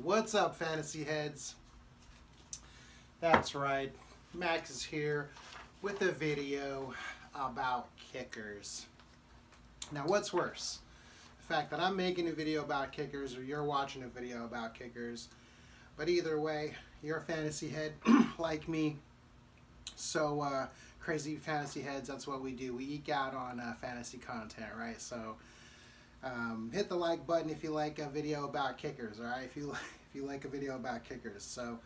What's up, fantasy heads? That's right, Max is here with a video about kickers. Now, what's worse? The fact that I'm making a video about kickers or you're watching a video about kickers. But either way, you're a fantasy head like me. So, crazy fantasy heads, that's what we do. We eke out on fantasy content, right? So, hit the like button if you like a video about kickers, all right? If you like a video about kickers. So,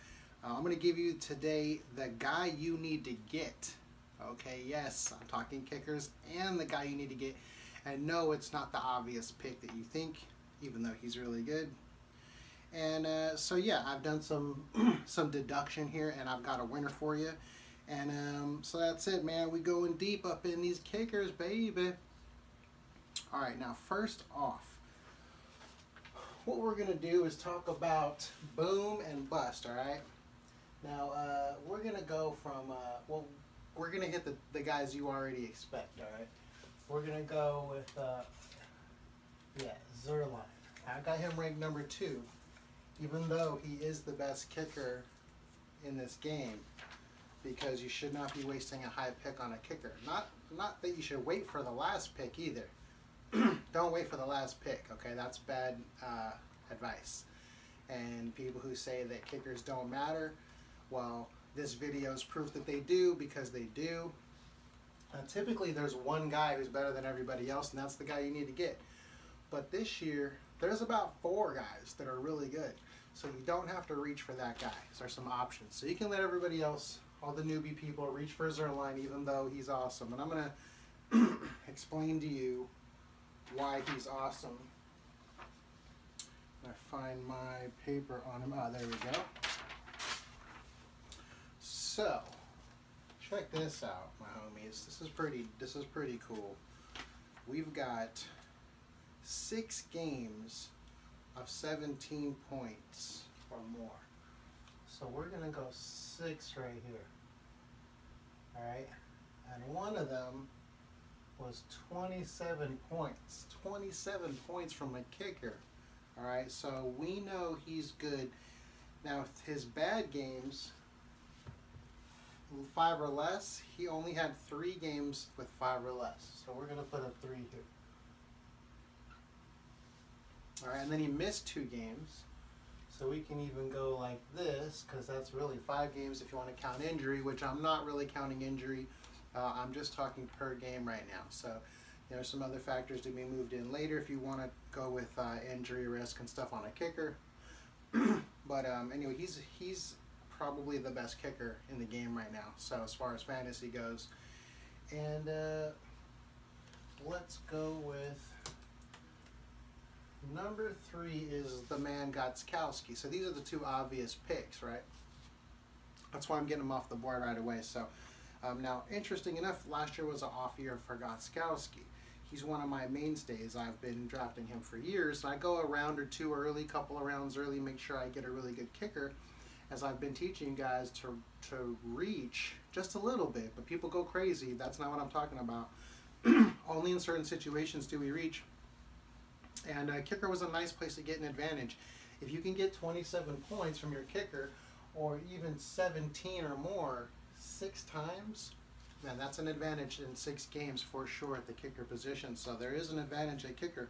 I'm going to give you today the guy you need to get. Okay, yes, I'm talking kickers and the guy you need to get. And no, it's not the obvious pick that you think, even though he's really good. And so yeah, I've done some deduction here, and I've got a winner for you. And so that's it, man. We going deep up in these kickers, baby. All right, now first off, what we're gonna do is talk about boom and bust. All right. Now we're gonna go from well, we're gonna hit the guys you already expect. All right. We're gonna go with yeah, Zerline. I got him ranked number 2, even though he is the best kicker in this game, because you should not be wasting a high pick on a kicker. Not that you should wait for the last pick either. Don't wait for the last pick, okay? That's bad advice. And people who say that kickers don't matter, well, this video is proof that they do, because they do. Typically, there's one guy who's better than everybody else, and that's the guy you need to get. But this year, there's about 4 guys that are really good. So you don't have to reach for that guy. There's some options. So you can let everybody else, all the newbie people, reach for Zerline, even though he's awesome. And I'm going to explain to you why he's awesome. I find my paper on him. Oh, there we go. So, check this out, my homies. This is pretty cool. We've got 6 games of 17 points or more. So we're gonna go 6 right here. All right, and one of them was 27 points. 27 points from a kicker. All right, so we know he's good. Now his bad games, 5 or less, he only had 3 games with 5 or less. So we're gonna put a 3 here. All right, and then he missed 2 games. So we can even go like this, because that's really 5 games if you want to count injury, which I'm not really counting injury. I'm just talking per game right now. So there's some other factors to be moved in later if you want to go with injury risk and stuff on a kicker. But anyway, he's probably the best kicker in the game right now, so as far as fantasy goes. And let's go with number 3 is the man Gotchyoo. So these are the 2 obvious picks, right? That's why I'm getting them off the board right away. So now, interesting enough, last year was an off year for Gotchyoo. He's one of my mainstays. I've been drafting him for years. I go a round or 2 early, couple of rounds early, make sure I get a really good kicker, as I've been teaching you guys to reach just a little bit. But people go crazy. That's not what I'm talking about. Only in certain situations do we reach. And kicker was a nice place to get an advantage. If you can get 27 points from your kicker, or even 17 or more 6 times, man, that's an advantage in 6 games for sure at the kicker position. So there is an advantage at kicker.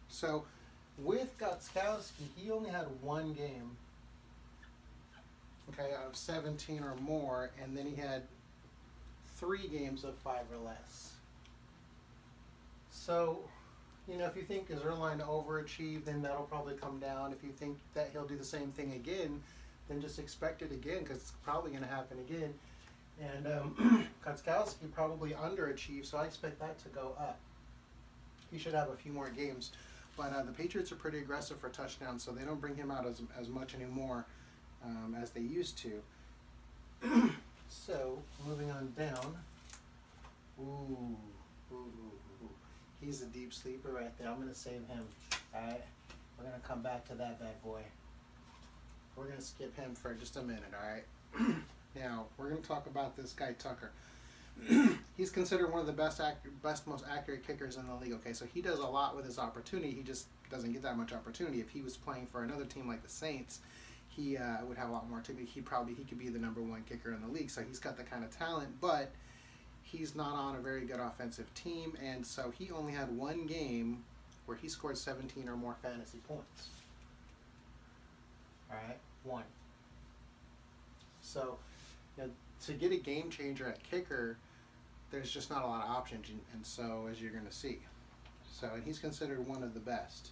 So with Gotchyoo, he only had 1 game, okay, of 17 or more, and then he had 3 games of 5 or less. So, you know, if you think Zerline overachieved, then that'll probably come down. If you think that he'll do the same thing again, then just expect it again, because it's probably going to happen again. And Gotchyoo probably underachieved, so I expect that to go up. He should have a few more games. But the Patriots are pretty aggressive for touchdowns, so they don't bring him out as much anymore as they used to. So, moving on down. Ooh. He's a deep sleeper right there. I'm going to save him. Alright? We're going to come back to that bad boy. We're going to skip him for just a minute, alright? Now, we're going to talk about this guy, Tucker. he's considered one of the best, most accurate kickers in the league. Okay, so he does a lot with his opportunity. He just doesn't get that much opportunity. If he was playing for another team like the Saints, he would have a lot more opportunity. He could be the #1 kicker in the league. So he's got the kind of talent, but he's not on a very good offensive team, and so he only had one game where he scored 17 or more fantasy points. All right, one. So, to get a game changer at kicker, there's just not a lot of options, and so as you're going to see. So, and he's considered one of the best.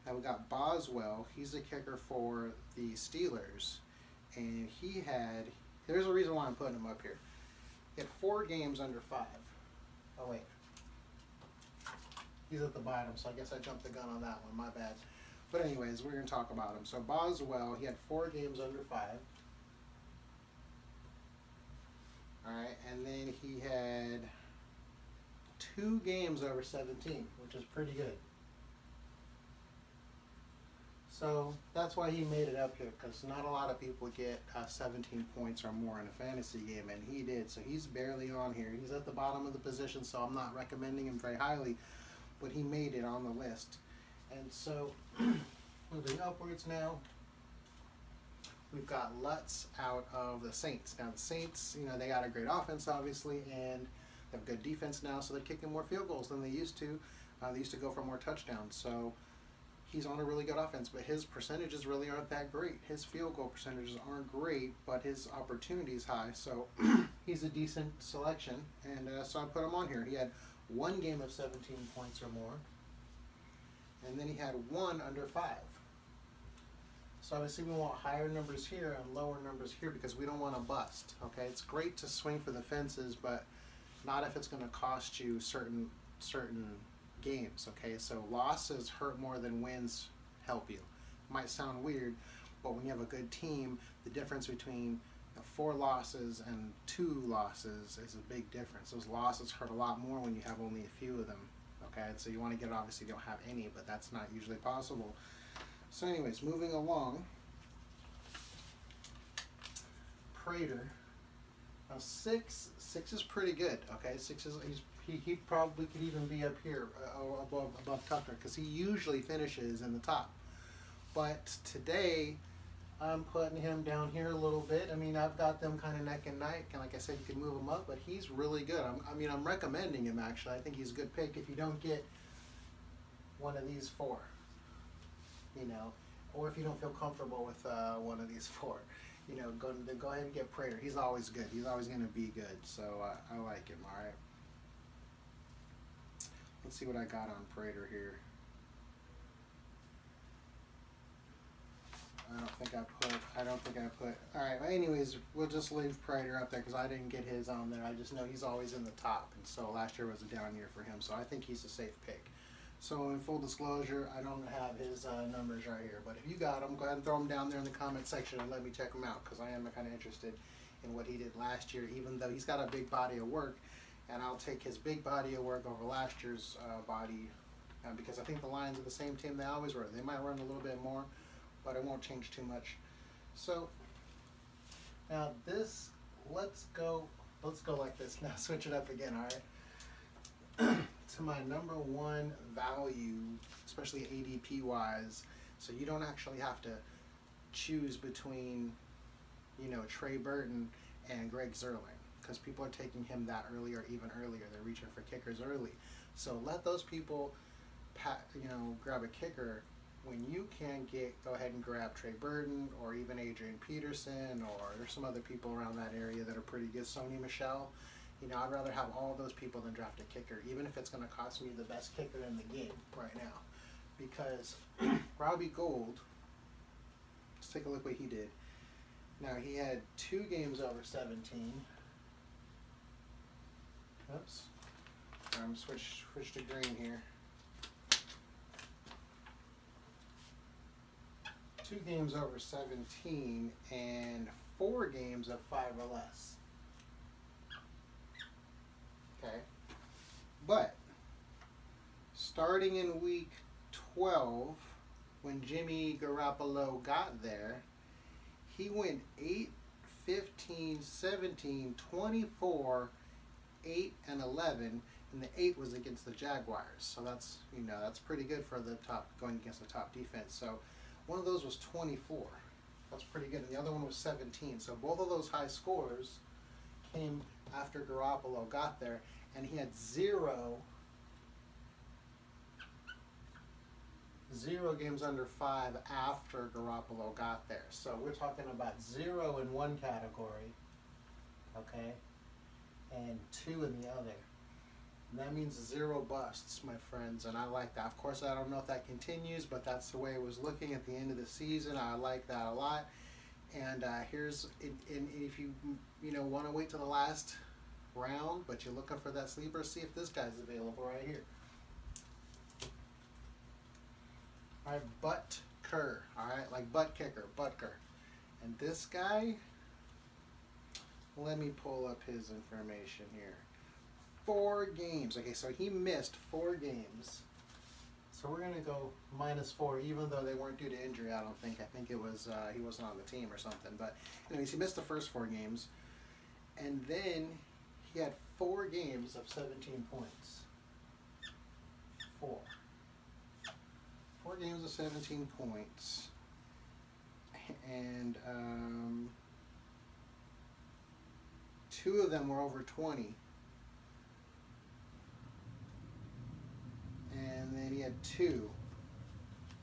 Now we got Boswell. He's a kicker for the Steelers, and there's a reason why I'm putting him up here. He had 4 games under 5. Oh wait, he's at the bottom, so I guess I jumped the gun on that one. My bad. But anyways, we're going to talk about him. So Boswell, he had 4 games under 5. All right, and then he had 2 games over 17, which is pretty good. So that's why he made it up here, because not a lot of people get 17 points or more in a fantasy game, and he did. So he's barely on here. He's at the bottom of the position, so I'm not recommending him very highly, but he made it on the list. And so moving upwards now, we've got Lutz out of the Saints. Now the Saints, they got a great offense, obviously, and they have good defense now, so they're kicking more field goals than they used to. They used to go for more touchdowns. So he's on a really good offense, but his percentages really aren't that great. His field goal percentages aren't great, but his opportunity is high. So he's a decent selection, and so I put him on here. He had 1 game of 17 points or more, and then he had 1 under 5. So obviously we want higher numbers here and lower numbers here because we don't want to bust. Okay, it's great to swing for the fences, but not if it's going to cost you certain games. Okay, so losses hurt more than wins help you. Might sound weird, but when you have a good team, the difference between 4 losses and 2 losses is a big difference. Those losses hurt a lot more when you have only a few of them. Okay, so you want to get, obviously you don't have any, but that's not usually possible. So anyways, moving along, Prater. Now 6 is pretty good. Okay, 6 is he probably could even be up here above Tucker, because he usually finishes in the top. But today I'm putting him down here a little bit. I mean, I've got them kind of neck and neck, and like I said, you can move him up, but he's really good. I'm recommending him, actually. I think he's a good pick if you don't get one of these 4, or if you don't feel comfortable with one of these 4, go ahead and get Prater. He's always good. He's always going to be good, so I like him. All right. Let's see what I got on Prater here. I don't think I put. All right. Well, anyways, we'll just leave Prater up there because I didn't get his on there. I just know he's always in the top, and so last year was a down year for him. So I think he's a safe pick. So in full disclosure, I don't have his numbers right here, but if you got them, go ahead and throw them down there in the comment section and let me check them out, because I am kind of interested in what he did last year, even though he's got a big body of work, and I'll take his big body of work over last year's body, because I think the Lions are the same team they always were. They might run a little bit more, but it won't change too much. So now this, let's go like this. Now switch it up again, all right? To my #1 value, especially ADP wise, so you don't actually have to choose between, Trey Burton and Greg Zerling, because people are taking him that early or even earlier. They're reaching for kickers early. So let those people, grab a kicker when you can go ahead and grab Trey Burton or even Adrian Peterson, or there's some other people around that area that are pretty good. Sony Michel. I'd rather have all those people than draft a kicker, even if it's going to cost me the best kicker in the game right now. Because Robbie Gould, let's take a look what he did. Now, he had 2 games over 17. Oops. I'm switch to green here. 2 games over 17 and 4 games of 5 or less. Okay, but starting in week 12, when Jimmy Garoppolo got there, he went 8, 15, 17, 24, 8 and 11, and the 8 was against the Jaguars. So that's, you know, that's pretty good for the top, going against the top defense. So one of those was 24. That's pretty good. And the other one was 17. So both of those high scores came after Garoppolo got there, and he had zero games under 5 after Garoppolo got there. So we're talking about 0 in one category, okay, and 2 in the other. And that means 0 busts, my friends, and I like that. Of course, I don't know if that continues, but that's the way it was looking at the end of the season. I like that a lot. And here's, and if you want to wait till the last round, but you're looking for that sleeper, see if this guy's available right here. All right, Butker. All right, like butt kicker, Butker. And this guy, let me pull up his information here. 4 games. Okay, so he missed 4 games. So we're going to go -4, even though they weren't due to injury, I don't think. I think it was he wasn't on the team or something. But anyways, he missed the first 4 games. And then he had 4 games of 17 points. 4 games of 17 points. And 2 of them were over 20. And then he had 2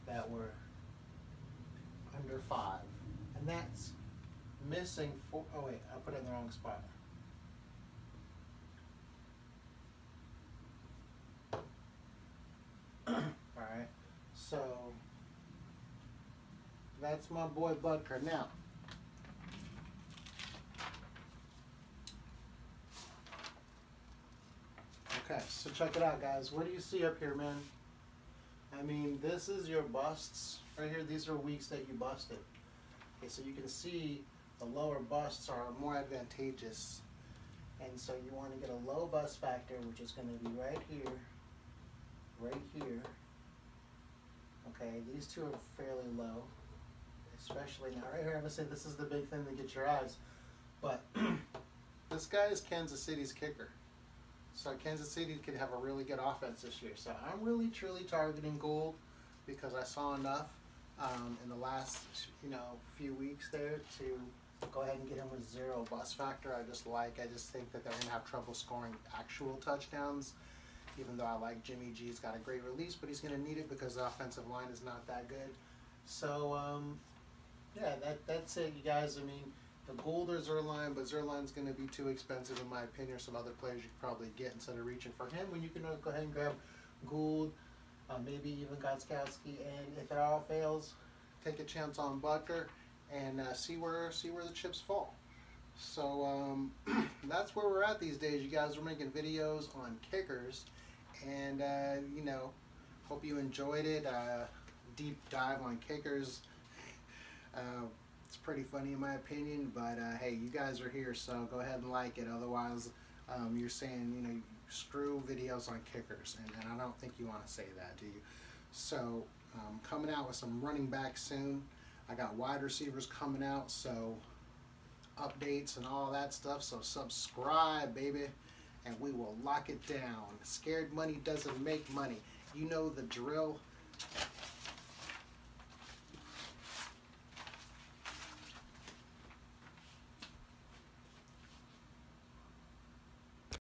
that were under 5. And that's missing 4. Oh wait, I put it in the wrong spot. Alright, so that's my boy Butker. Now, okay, so check it out, guys. What do you see up here, man? I mean, this is your busts right here. These are weeks that you busted. Okay, so you can see the lower busts are more advantageous. And so you want to get a low bust factor, which is going to be right here, right here. Okay, these 2 are fairly low, especially now. Right here, I'm going to say this is the big thing that gets your eyes. But this guy is Kansas City's kicker. So Kansas City could have a really good offense this year. So I'm really truly targeting Gould because I saw enough in the last few weeks there to go ahead and get him with 0 bust factor. I just think that they're going to have trouble scoring actual touchdowns, even though I like Jimmy G's got a great release, but he's going to need it because the offensive line is not that good. So yeah, that's it, you guys. I mean, the Gould or Zerline, but Zerline's going to be too expensive in my opinion. Some other players you could probably get instead of reaching for him, when you can go ahead and grab Gould, maybe even Gotchyoo, and if it all fails, take a chance on Butker and see where the chips fall. So that's where we're at these days, you guys. We're making videos on kickers, and hope you enjoyed it. Deep dive on kickers. It's pretty funny in my opinion, but hey, you guys are here, so go ahead and like it. Otherwise, you're saying, screw videos on kickers, and I don't think you want to say that, do you? So coming out with some running backs soon. I got wide receivers coming out, so updates and all that stuff. So subscribe, baby, and we will lock it down. Scared money doesn't make money. You know the drill.